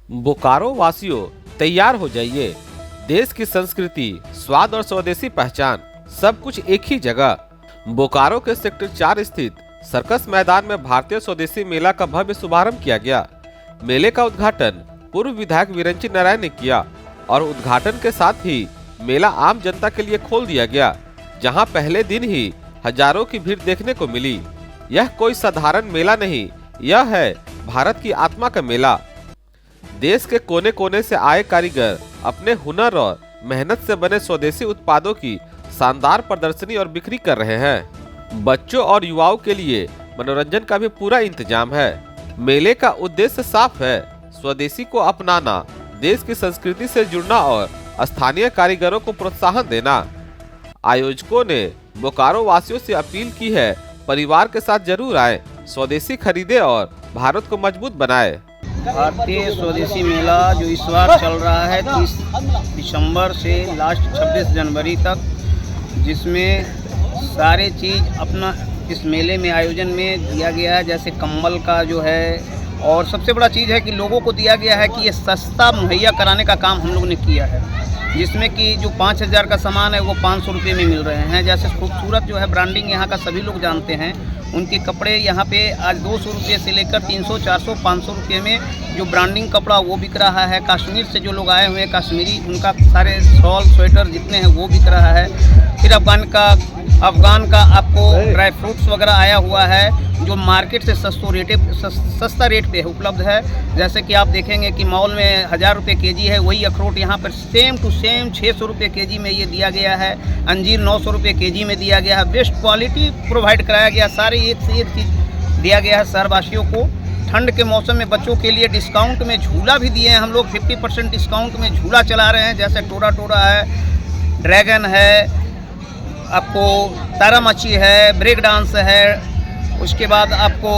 बोकारो वासियों तैयार हो जाइए। देश की संस्कृति, स्वाद और स्वदेशी पहचान सब कुछ एक ही जगह। बोकारो के सेक्टर 4 स्थित सर्कस मैदान में भारतीय स्वदेशी मेला का भव्य शुभारंभ किया गया। मेले का उद्घाटन पूर्व विधायक विरंची नारायण ने किया और उद्घाटन के साथ ही मेला आम जनता के लिए खोल दिया गया, जहां पहले दिन ही हजारों की भीड़ देखने को मिली। यह कोई साधारण मेला नहीं, यह है भारत की आत्मा का मेला। देश के कोने कोने से आए कारीगर अपने हुनर और मेहनत से बने स्वदेशी उत्पादों की शानदार प्रदर्शनी और बिक्री कर रहे हैं। बच्चों और युवाओं के लिए मनोरंजन का भी पूरा इंतजाम है। मेले का उद्देश्य साफ है, स्वदेशी को अपनाना, देश की संस्कृति से जुड़ना और स्थानीय कारीगरों को प्रोत्साहन देना। आयोजकों ने बोकारो वासियों से अपील की है, परिवार के साथ जरूर आए, स्वदेशी खरीदे और भारत को मजबूत बनाए। भारतीय स्वदेशी मेला जो इस बार चल रहा है 30 दिसंबर से लास्ट 26 जनवरी तक, जिसमें सारे चीज़ अपना इस मेले में आयोजन में दिया गया है। जैसे कंबल का जो है, और सबसे बड़ा चीज़ है कि लोगों को दिया गया है कि ये सस्ता मुहैया कराने का काम हम लोग ने किया है, जिसमें कि जो 5000 का सामान है वो 500 रुपये में मिल रहे हैं। जैसे खूबसूरत जो है ब्रांडिंग यहाँ का सभी लोग जानते हैं, उनके कपड़े यहाँ पे आज 200 रुपये से लेकर 300, 400, 500 रुपये में जो ब्रांडिंग कपड़ा वो बिक रहा है। कश्मीर से जो लोग आए हुए हैं कश्मीरी, उनका सारे शॉल स्वेटर जितने हैं वो बिक रहा है। फिर अफ़गान का आपको ड्राई फ्रूट्स वगैरह आया हुआ है, जो मार्केट से सस्ता रेट पे उपलब्ध है। जैसे कि आप देखेंगे कि मॉल में 1000 रुपये केजी है, वही अखरोट यहाँ पर सेम टू सेम 600 रुपये केजी में ये दिया गया है। अंजीर 900 रुपये केजी में दिया गया है। बेस्ट क्वालिटी प्रोवाइड कराया गया, सारे एक से एक चीज़ दिया गया है शहरवासियों को। ठंड के मौसम में बच्चों के लिए डिस्काउंट में झूला भी दिए हैं हम लोग। 50% डिस्काउंट में झूला चला रहे हैं। जैसे टोरा टोरा है, ड्रैगन है, आपको तारामाची है, ब्रेक डांस है, उसके बाद आपको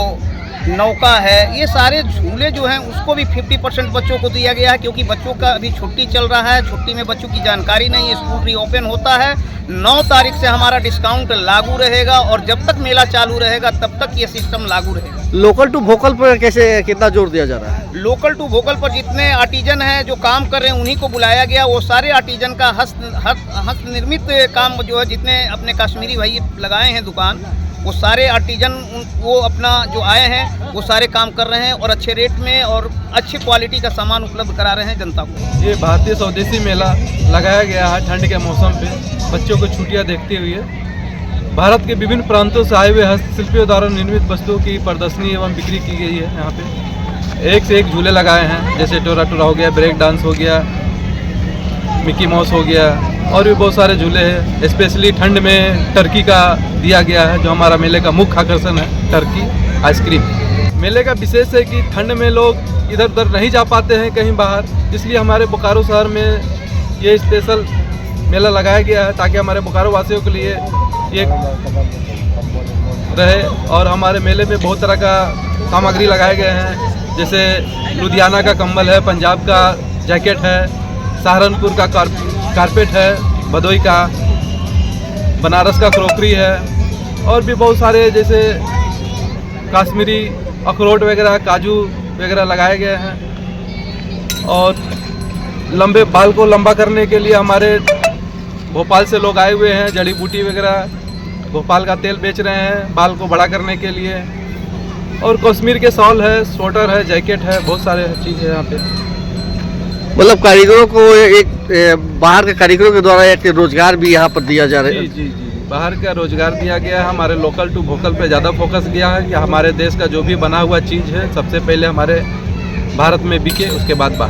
नौका है। ये सारे झूले जो हैं उसको भी 50% बच्चों को दिया गया है, क्योंकि बच्चों का अभी छुट्टी चल रहा है। छुट्टी में बच्चों की जानकारी नहीं है, स्कूल रीओपन होता है। 9 तारीख से हमारा डिस्काउंट लागू रहेगा और जब तक मेला चालू रहेगा तब तक ये सिस्टम लागू रहेगा। लोकल टू वोकल पर कैसे, कितना जोर दिया जा रहा है? लोकल टू वोकल पर जितने आर्टिजन हैं जो काम कर रहे हैं उन्हीं को बुलाया गया। वो सारे आर्टिजन का हस्त निर्मित काम जो है, जितने अपने कश्मीरी भाई लगाए हैं दुकान, वो सारे आर्टिजन वो अपना जो आए हैं वो सारे काम कर रहे हैं और अच्छे रेट में और अच्छी क्वालिटी का सामान उपलब्ध करा रहे हैं जनता को। ये भारतीय स्वदेशी मेला लगाया गया है ठंड के मौसम पे, बच्चों को छुट्टियां देखते हुए। भारत के विभिन्न प्रांतों से आए हुए हस्तशिल्पियों द्वारा निर्मित वस्तुओं की प्रदर्शनी एवं बिक्री की गई है। यहाँ पे एक से एक झूले लगाए हैं, जैसे टोरा टोरा हो गया, ब्रेक डांस हो गया, मिकी माउस हो गया, और भी बहुत सारे झूले हैं। स्पेशली ठंड में टर्की का दिया गया है, जो हमारा मेले का मुख्य आकर्षण है, टर्की आइसक्रीम। मेले का विशेष है कि ठंड में लोग इधर उधर नहीं जा पाते हैं कहीं बाहर, इसलिए हमारे बोकारो शहर में ये स्पेशल मेला लगाया गया है, ताकि हमारे बोकारो वासियों के लिए ये रहे। और हमारे मेले में बहुत तरह का सामग्री लगाए गए हैं, जैसे लुधियाना का कंबल है, पंजाब का जैकेट है, सहारनपुर का कारपेट है, भदोई का, बनारस का क्रोकरी है, और भी बहुत सारे जैसे कश्मीरी अखरोट वगैरह, काजू वगैरह लगाए गए हैं। और लंबे बाल को लंबा करने के लिए हमारे भोपाल से लोग आए हुए हैं, जड़ी बूटी वगैरह, भोपाल का तेल बेच रहे हैं बाल को बड़ा करने के लिए। और कश्मीर के शॉल है, स्वेटर है, जैकेट है, बहुत सारे चीज़ है यहाँ पे। मतलब कारीगरों को एक बाहर के कारीगरों के द्वारा एक रोजगार भी यहाँ पर दिया जा रहा है। जी, बाहर का रोजगार दिया गया है। हमारे लोकल टू वोकल पे ज़्यादा फोकस किया है कि हमारे देश का जो भी बना हुआ चीज़ है सबसे पहले हमारे भारत में बिके, उसके बाद बाहर।